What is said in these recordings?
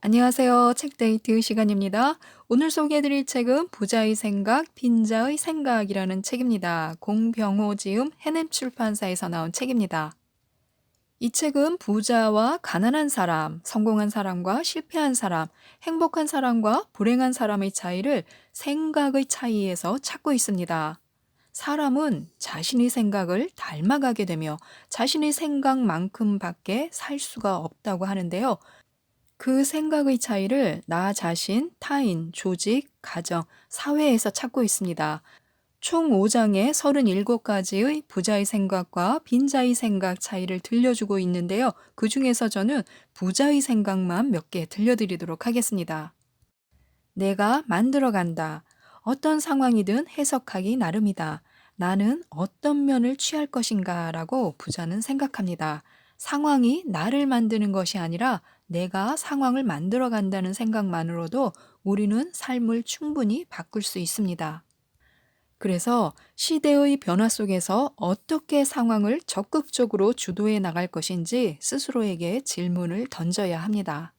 안녕하세요. 책데이트 시간입니다. 오늘 소개해드릴 책은 부자의 생각, 빈자의 생각이라는 책입니다. 공병호 지음 해냄 출판사에서 나온 책입니다. 이 책은 부자와 가난한 사람, 성공한 사람과 실패한 사람, 행복한 사람과 불행한 사람의 차이를 생각의 차이에서 찾고 있습니다. 사람은 자신의 생각을 닮아가게 되며 자신의 생각만큼밖에 살 수가 없다고 하는데요. 그 생각의 차이를 나 자신, 타인, 조직, 가정, 사회에서 찾고 있습니다. 총 5장에 37가지의 부자의 생각과 빈자의 생각 차이를 들려주고 있는데요. 그 중에서 저는 부자의 생각만 몇 개 들려드리도록 하겠습니다. 내가 만들어간다. 어떤 상황이든 해석하기 나름이다. 나는 어떤 면을 취할 것인가 라고 부자는 생각합니다. 상황이 나를 만드는 것이 아니라 내가 상황을 만들어 간다는 생각만으로도 우리는 삶을 충분히 바꿀 수 있습니다. 그래서 시대의 변화 속에서 어떻게 상황을 적극적으로 주도해 나갈 것인지 스스로에게 질문을 던져야 합니다.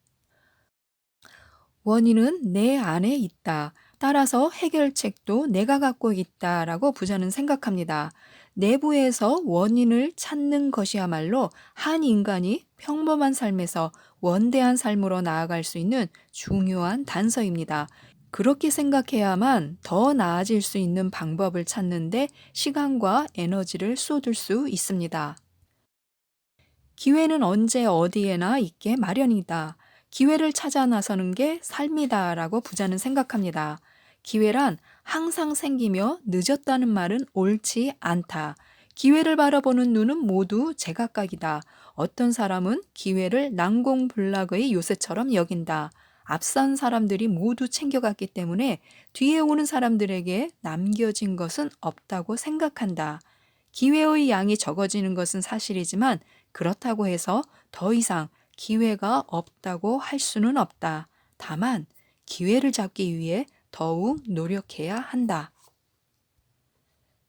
원인은 내 안에 있다. 따라서 해결책도 내가 갖고 있다라고 부자는 생각합니다. 내부에서 원인을 찾는 것이야말로 한 인간이 평범한 삶에서 원대한 삶으로 나아갈 수 있는 중요한 단서입니다. 그렇게 생각해야만 더 나아질 수 있는 방법을 찾는데 시간과 에너지를 쏟을 수 있습니다. 기회는 언제 어디에나 있게 마련이다. 기회를 찾아 나서는 게 삶이다라고 부자는 생각합니다. 기회란 항상 생기며 늦었다는 말은 옳지 않다. 기회를 바라보는 눈은 모두 제각각이다. 어떤 사람은 기회를 난공불락의 요새처럼 여긴다. 앞선 사람들이 모두 챙겨갔기 때문에 뒤에 오는 사람들에게 남겨진 것은 없다고 생각한다. 기회의 양이 적어지는 것은 사실이지만 그렇다고 해서 더 이상 기회가 없다고 할 수는 없다. 다만 기회를 잡기 위해 더욱 노력해야 한다.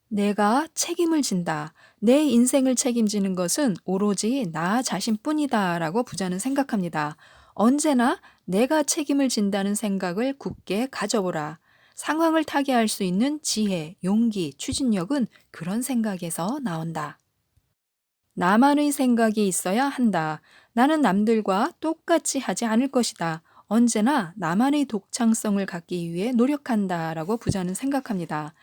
내가 책임을 진다. 내 인생을 책임지는 것은 오로지 나 자신뿐이다 라고 부자는 생각합니다. 언제나 내가 책임을 진다는 생각을 굳게 가져보라. 상황을 타개할 수 있는 지혜, 용기, 추진력은 그런 생각에서 나온다. 나만의 생각이 있어야 한다. 나는 남들과 똑같이 하지 않을 것이다. 언제나 나만의 독창성을 갖기 위해 노력한다. 라고 부자는 생각합니다.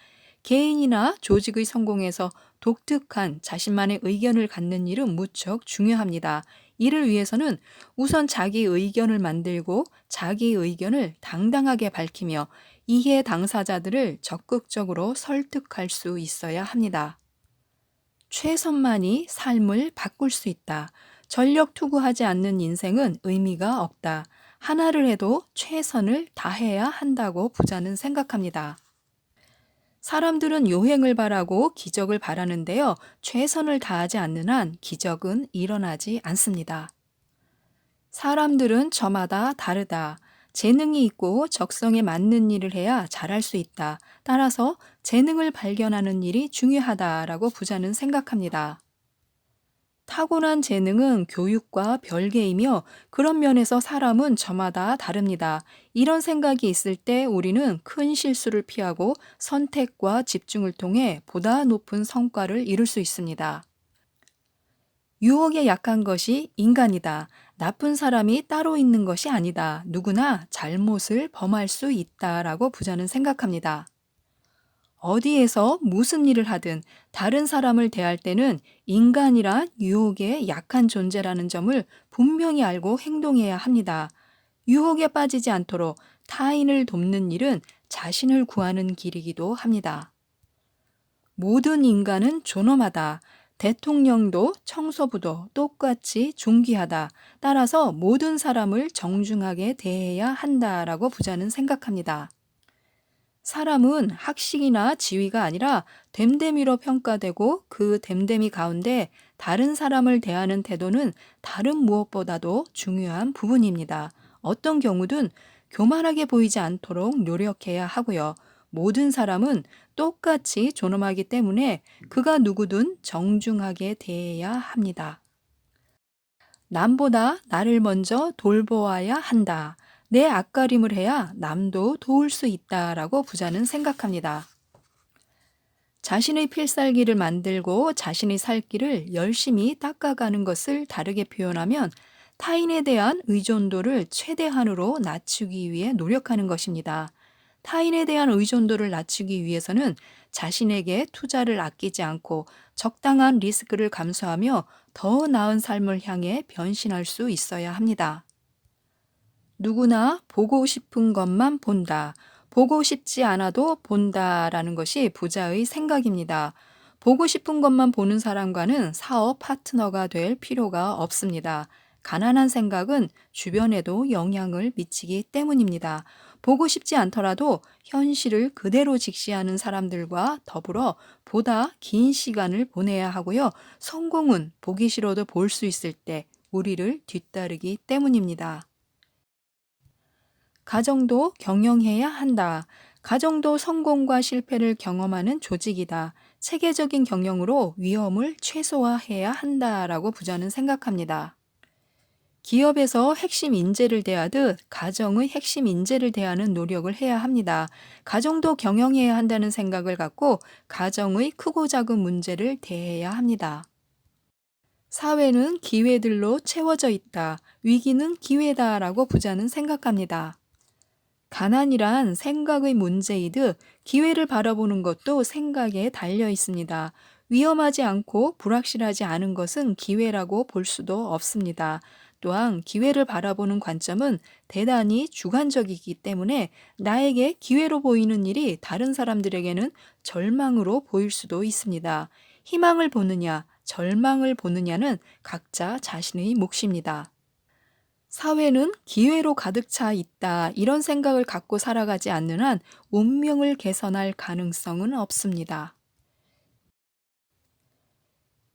개인이나 조직의 성공에서 독특한 자신만의 의견을 갖는 일은 무척 중요합니다. 이를 위해서는 우선 자기 의견을 만들고 자기 의견을 당당하게 밝히며 이해 당사자들을 적극적으로 설득할 수 있어야 합니다. 최선만이 삶을 바꿀 수 있다. 전력 투구하지 않는 인생은 의미가 없다. 하나를 해도 최선을 다해야 한다고 부자는 생각합니다. 사람들은 요행을 바라고 기적을 바라는데요. 최선을 다하지 않는 한 기적은 일어나지 않습니다. 사람들은 저마다 다르다. 재능이 있고 적성에 맞는 일을 해야 잘할 수 있다. 따라서 재능을 발견하는 일이 중요하다라고 부자는 생각합니다. 타고난 재능은 교육과 별개이며 그런 면에서 사람은 저마다 다릅니다. 이런 생각이 있을 때 우리는 큰 실수를 피하고 선택과 집중을 통해 보다 높은 성과를 이룰 수 있습니다. 유혹에 약한 것이 인간이다. 나쁜 사람이 따로 있는 것이 아니다. 누구나 잘못을 범할 수 있다라고 부자는 생각합니다. 어디에서 무슨 일을 하든 다른 사람을 대할 때는 인간이란 유혹에 약한 존재라는 점을 분명히 알고 행동해야 합니다. 유혹에 빠지지 않도록 타인을 돕는 일은 자신을 구하는 길이기도 합니다. 모든 인간은 존엄하다. 대통령도 청소부도 똑같이 존귀하다. 따라서 모든 사람을 정중하게 대해야 한다라고 부자는 생각합니다. 사람은 학식이나 지위가 아니라 됨됨이로 평가되고 그 됨됨이 가운데 다른 사람을 대하는 태도는 다른 무엇보다도 중요한 부분입니다. 어떤 경우든 교만하게 보이지 않도록 노력해야 하고요. 모든 사람은 똑같이 존엄하기 때문에 그가 누구든 정중하게 대해야 합니다. 남보다 나를 먼저 돌보아야 한다. 내 앞가림을 해야 남도 도울 수 있다라고 부자는 생각합니다. 자신의 필살기를 만들고 자신의 살 길을 열심히 닦아가는 것을 다르게 표현하면 타인에 대한 의존도를 최대한으로 낮추기 위해 노력하는 것입니다. 타인에 대한 의존도를 낮추기 위해서는 자신에게 투자를 아끼지 않고 적당한 리스크를 감수하며 더 나은 삶을 향해 변신할 수 있어야 합니다. 누구나 보고 싶은 것만 본다. 보고 싶지 않아도 본다라는 것이 부자의 생각입니다. 보고 싶은 것만 보는 사람과는 사업 파트너가 될 필요가 없습니다. 가난한 생각은 주변에도 영향을 미치기 때문입니다. 보고 싶지 않더라도 현실을 그대로 직시하는 사람들과 더불어 보다 긴 시간을 보내야 하고요. 성공은 보기 싫어도 볼 수 있을 때 우리를 뒤따르기 때문입니다. 가정도 경영해야 한다. 가정도 성공과 실패를 경험하는 조직이다. 체계적인 경영으로 위험을 최소화해야 한다라고 부자는 생각합니다. 기업에서 핵심 인재를 대하듯 가정의 핵심 인재를 대하는 노력을 해야 합니다. 가정도 경영해야 한다는 생각을 갖고 가정의 크고 작은 문제를 대해야 합니다. 사회는 기회들로 채워져 있다. 위기는 기회다라고 부자는 생각합니다. 가난이란 생각의 문제이듯 기회를 바라보는 것도 생각에 달려 있습니다. 위험하지 않고 불확실하지 않은 것은 기회라고 볼 수도 없습니다. 또한 기회를 바라보는 관점은 대단히 주관적이기 때문에 나에게 기회로 보이는 일이 다른 사람들에게는 절망으로 보일 수도 있습니다. 희망을 보느냐, 절망을 보느냐는 각자 자신의 몫입니다. 사회는 기회로 가득 차 있다. 이런 생각을 갖고 살아가지 않는 한 운명을 개선할 가능성은 없습니다.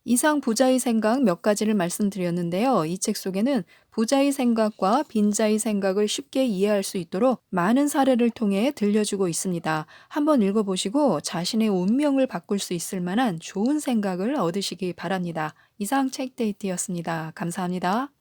이상 부자의 생각 몇 가지를 말씀드렸는데요. 이 책 속에는 부자의 생각과 빈자의 생각을 쉽게 이해할 수 있도록 많은 사례를 통해 들려주고 있습니다. 한번 읽어보시고 자신의 운명을 바꿀 수 있을 만한 좋은 생각을 얻으시기 바랍니다. 이상 책데이트였습니다. 감사합니다.